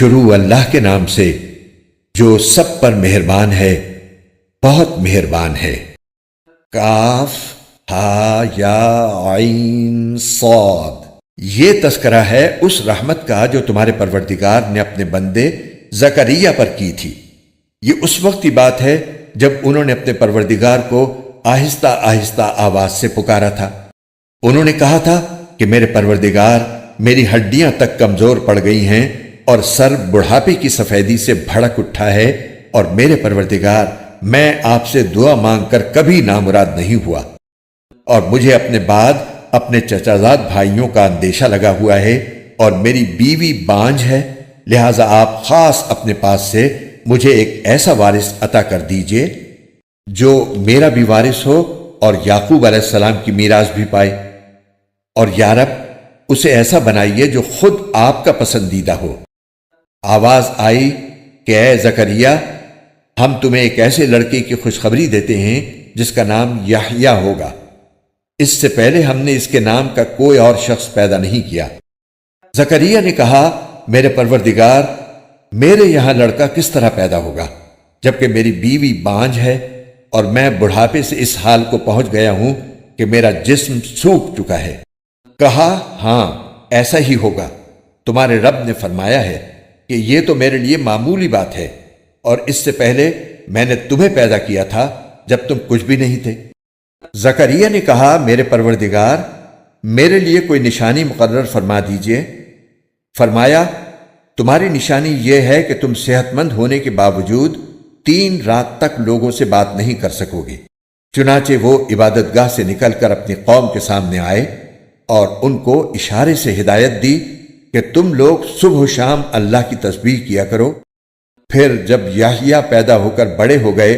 شروع اللہ کے نام سے جو سب پر مہربان ہے، بہت مہربان ہے۔ کاف ہا یا عین صاد، یہ تذکرہ ہے اس رحمت کا جو تمہارے پروردگار نے اپنے بندے زکریا پر کی تھی۔ یہ اس وقت کی بات ہے جب انہوں نے اپنے پروردگار کو آہستہ آہستہ آواز سے پکارا تھا۔ انہوں نے کہا تھا کہ میرے پروردگار، میری ہڈیاں تک کمزور پڑ گئی ہیں اور سر بڑھاپے کی سفیدی سے بھڑک اٹھا ہے، اور میرے پروردگار، میں آپ سے دعا مانگ کر کبھی نامراد نہیں ہوا، اور مجھے اپنے بعد اپنے چچازاد بھائیوں کا اندیشہ لگا ہوا ہے، اور میری بیوی بانجھ ہے، لہذا آپ خاص اپنے پاس سے مجھے ایک ایسا وارث عطا کر دیجئے جو میرا بھی وارث ہو اور یعقوب علیہ السلام کی میراث بھی پائے، اور یا رب اسے ایسا بنائیے جو خود آپ کا پسندیدہ ہو۔ آواز آئی کہ اے زکریا، ہم تمہیں ایک ایسے لڑکے کی خوشخبری دیتے ہیں جس کا نام یحییٰ ہوگا۔ اس سے پہلے ہم نے اس کے نام کا کوئی اور شخص پیدا نہیں کیا۔ زکریا نے کہا، میرے پروردگار، میرے یہاں لڑکا کس طرح پیدا ہوگا جبکہ میری بیوی بانجھ ہے، اور میں بڑھاپے سے اس حال کو پہنچ گیا ہوں کہ میرا جسم سوکھ چکا ہے۔ کہا، ہاں ایسا ہی ہوگا، تمہارے رب نے فرمایا ہے کہ یہ تو میرے لیے معمولی بات ہے، اور اس سے پہلے میں نے تمہیں پیدا کیا تھا جب تم کچھ بھی نہیں تھے۔ زکریا نے کہا، میرے پروردگار، میرے لیے کوئی نشانی مقرر فرما دیجئے۔ فرمایا، تمہاری نشانی یہ ہے کہ تم صحت مند ہونے کے باوجود 3 رات تک لوگوں سے بات نہیں کر سکو گے۔ چنانچہ وہ عبادت گاہ سے نکل کر اپنی قوم کے سامنے آئے اور ان کو اشارے سے ہدایت دی کہ تم لوگ صبح و شام اللہ کی تسبیح کیا کرو۔ پھر جب یحییٰ پیدا ہو کر بڑے ہو گئے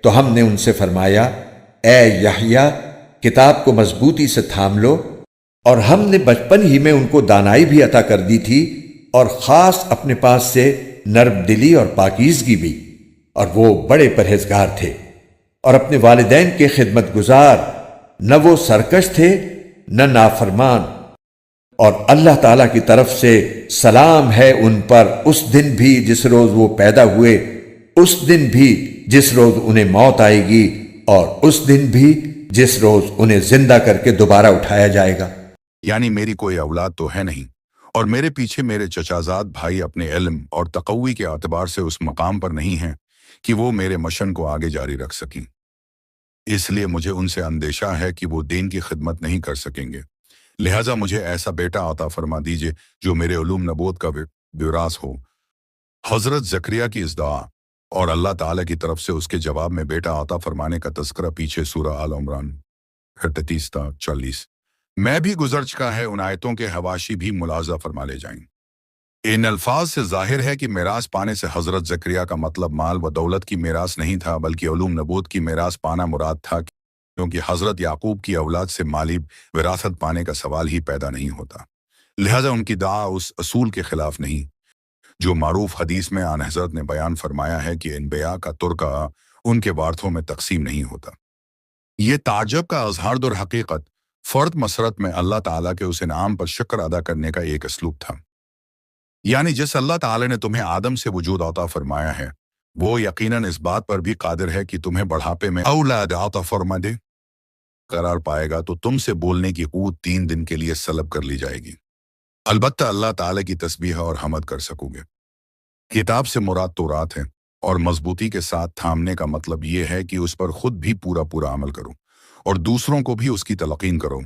تو ہم نے ان سے فرمایا، اے یحییٰ، کتاب کو مضبوطی سے تھام لو، اور ہم نے بچپن ہی میں ان کو دانائی بھی عطا کر دی تھی، اور خاص اپنے پاس سے نرم دلی اور پاکیزگی بھی، اور وہ بڑے پرہیزگار تھے اور اپنے والدین کے خدمت گزار، نہ وہ سرکش تھے نہ نافرمان، اور اللہ تعالیٰ کی طرف سے سلام ہے ان پر اس دن بھی جس روز وہ پیدا ہوئے، اس دن بھی جس روز انہیں موت آئے گی، اور اس دن بھی جس روز انہیں زندہ کر کے دوبارہ اٹھایا جائے گا۔ یعنی میری کوئی اولاد تو ہے نہیں، اور میرے پیچھے میرے چچازاد بھائی اپنے علم اور تقوی کے اعتبار سے اس مقام پر نہیں ہیں کہ وہ میرے مشن کو آگے جاری رکھ سکیں۔ اس لیے مجھے ان سے اندیشہ ہے کہ وہ دین کی خدمت نہیں کر سکیں گے، لہٰذا مجھے ایسا بیٹا عطا فرما دیجئے جو میرے علوم نبوت کا وراث ہو۔ حضرت زکریا کی اس دعا اور اللہ تعالیٰ کی طرف سے اس کے جواب میں بیٹا عطا فرمانے کا تذکرہ پیچھے سورہ آل عمران 38 تا 40 میں بھی گزر چکا ہے، ان آیتوں کے حواشی بھی ملاحظہ فرما لے جائیں۔ ان الفاظ سے ظاہر ہے کہ میراث پانے سے حضرت زکریا کا مطلب مال و دولت کی میراث نہیں تھا، بلکہ علوم نبوت کی میراث پانا مراد تھا، کیونکہ حضرت یعقوب کی اولاد سے مالی وراثت پانے کا سوال ہی پیدا نہیں ہوتا۔ لہذا ان کی دعا اس اصول کے خلاف نہیں جو معروف حدیث میں آن حضرت نے بیان فرمایا ہے کہ انبیاء کا ترکہ ان کے وارثوں میں تقسیم نہیں ہوتا۔ یہ تعجب کا اظہار در حقیقت فرد مسرت میں اللہ تعالیٰ کے اس انعام پر شکر ادا کرنے کا ایک اسلوب تھا۔ یعنی جس اللہ تعالیٰ نے تمہیں آدم سے وجود عطا فرمایا ہے، وہ یقیناً اس بات پر بھی قادر ہے کہ تمہیں بڑھاپے میں اولاد عطا فرما دے۔ قرار پائے گا تو تم سے بولنے کی قوت 3 دن کے لیے سلب کر لی جائے گی، البتہ اللہ تعالیٰ کی تسبیح اور حمد کر سکو گے۔ کتاب سے مراد تورات ہے، اور مضبوطی کے ساتھ تھامنے کا مطلب یہ ہے کہ اس پر خود بھی پورا عمل کرو اور دوسروں کو بھی اس کی تلقین کرو۔